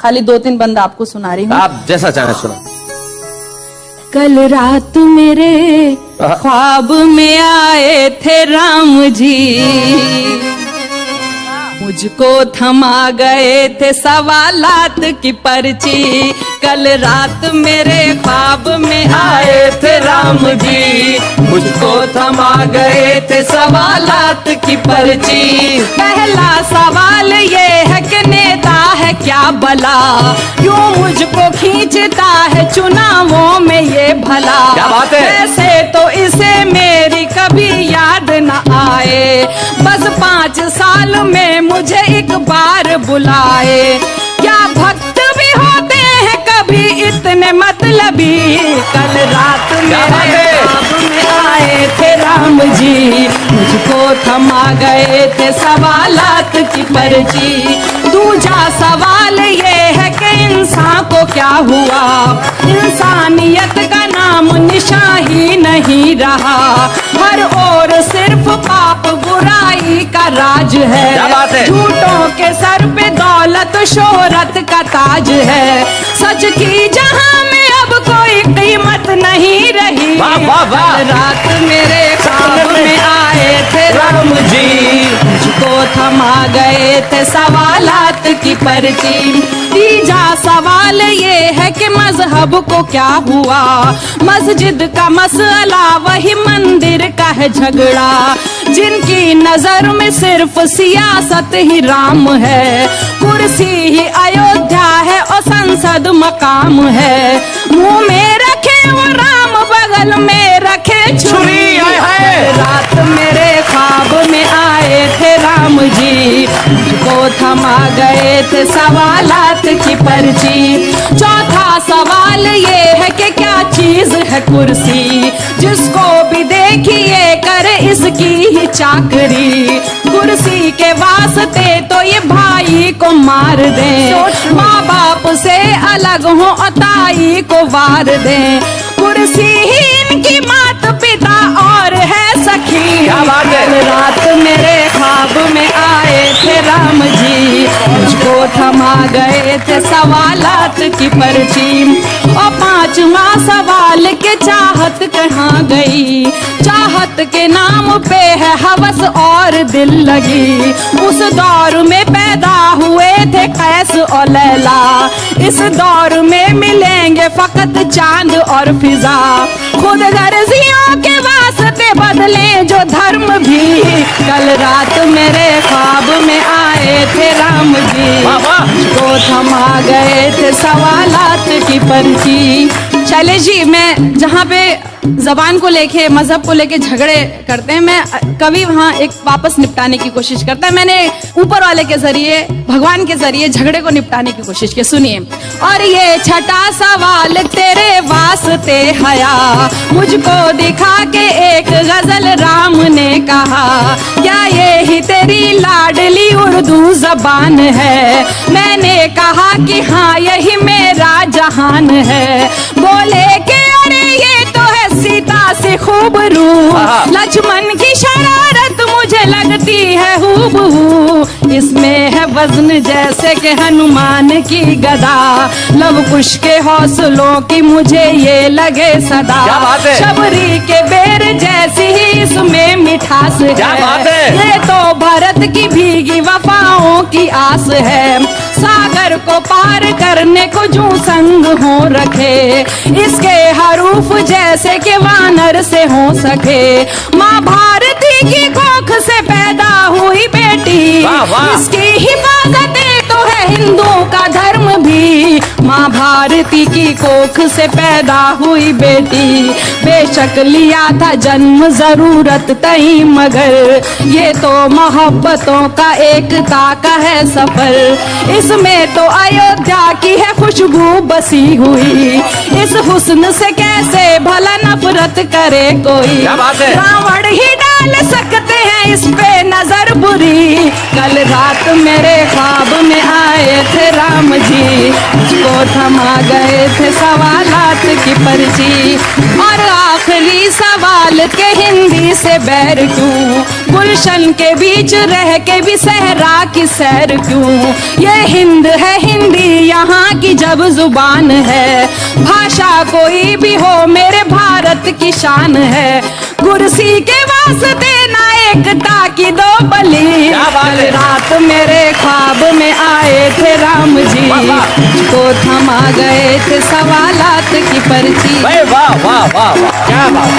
खाली 2-3 बंद आपको सुना रही हूँ। आप जैसा चाहे सुनो। कल रात मेरे ख्वाब में आए थे राम जी, मुझको थमा गए थे सवालात की पर्ची। कल रात मेरे ख्वाब में आए थे राम जी, मुझको थमा गए थे सवालात की पर्ची। पहला सवाल ये है कि नेता है क्या भला, क्यों मुझको खींचता है चुनावों में ये भला। क्या बात है? वैसे तो इसे मेरी कभी याद न आए, बस 5 साल में मुझे एक बार बुलाए। क्या भक्त भी होते हैं कभी इतने मतलबी, कल रात मेरे ख्वाब में आए थे राम जी, मुझको थमा गए थे सवालात की पर्ची। दूसरा सवाल ये है कि इंसान को क्या हुआ, इंसानियत का नाम निशान ही नहीं रहा, हर ओर सिर्फ पाप बुराई का राज है। क्या बात है? झूठों के सर पे दौलत शोहरत का ताज है, सच की जहां में अब कोई कीमत नहीं रही। वाह वाह वाह। रात मेरे ख्वाब में आए थे राम जी, मुझको थमा गए थे सवालात की पर्ची। तीसरा सवाल ये है कि मजहब को क्या हुआ, मस्जिद का मसला वही मंदिर का है झगड़ा, जिनकी नजर में सिर्फ सियासत ही राम है, कुर्सी ही अयोध्या है और संसद मकाम है। मुंह में रखे वो राम, बगल में रखे छुरी। रात मेरे ख्वाब में आए थे राम जी, मुझको थमा गए थे सवालात की पर्ची। चौथा सवाल ये है कि क्या चीज है कुर्सी, जिसको भी देखिए करे इसकी ही चाकरी, कुर्सी के वास्ते तो ये भाई को मार दें, माँ बाप से अलग हो अताई को वार दें, कुर्सी ही इनकी माता पिता और है सखी। क्या बात है? कल रात मेरे ख्वाब में आए थे राम जी, मुझको थमा गए थे सवालात की पर्ची। और 5वां सवाल के चाहत कहाँ गई, चाहत के नाम पे है हवस और दिल लगी, उस दौर में पैदा हुए थे कैस और लैला, इस दौर में मिलेंगे फकत चांद और फिजा, खुद गर्जियों के वास्ते बदले जो धर्म भी। कल रात मेरे ख्वाब में आए थे राम जी, मुझको थमा गए थे सवालात की पर्ची। चले जी, मैं जहाँ पे जबान को लेके मजहब को लेके झगड़े करते हैं, मैं कवि वहाँ एक वापस निपटाने की कोशिश करता है। मैंने ऊपर वाले के जरिए, भगवान के जरिए झगड़े को निपटाने की कोशिश की, सुनिए। और ये छठा सवाल तेरे वास्ते हया, मुझको दिखा के एक गजल राम ने कहा, क्या ये ही तेरी लाडली उर्दू जबान है। मैंने कहा कि हाँ यही मेरा जहान है। बोले कि अरे ये तो है सीता से खूब रूह, लक्ष्मण की शरारत मुझे लगती है हूबहू, इसमें है वजन जैसे कि हनुमान की गदा, लव कुश के हौसलों की मुझे ये लगे सदा। क्या बात है? शबरी के बेर जैसी ही इसमें मिठास है। क्या बात है? ये तो भरत की भीगी वफाओं की आस है, सागर को पार करने को जो संग हो रखे, इसके हरूफ जैसे कि वानर से हो सके। माँ भारती की कोख से पैदा हुई बेटी, वाह वाह। इसकी हिफाजत तो है हिंदू का धर्म भी। माँ भारती की कोख से पैदा हुई बेटी, बेशक लिया था जन्म जरूरत तई, मगर ये तो मोहब्बतों का एकता का है सफर, इसमें तो अयोध्या की है खुशबू बसी हुई, इस हुस्न से कैसे भला नफरत करे कोई। क्या बात है? रावण ही डाल सकते हैं इस पे नजर बुरी। कल रात मेरे ख्वाब में आए थे राम जी, मुझको थमा गए थे सवालात की पर्ची। और आखिरी सवाल के हिंदी से बैर क्यों, गुलशन के बीच रह के भी सहरा की सैर क्यों, ये हिंद है हिंदी यहाँ सब जुबान है। भाषा कोई भी हो मेरे भारत की शान है। कुर्सी के वास्ते ना एकता की दो बलि। क्या बात है। कल रात मेरे ख्वाब में आए थे राम जी, वाह, वाह। मुझको थमा गए थे सवालात की पर्ची। भाई वाह वाह वाह वाह, क्या बात।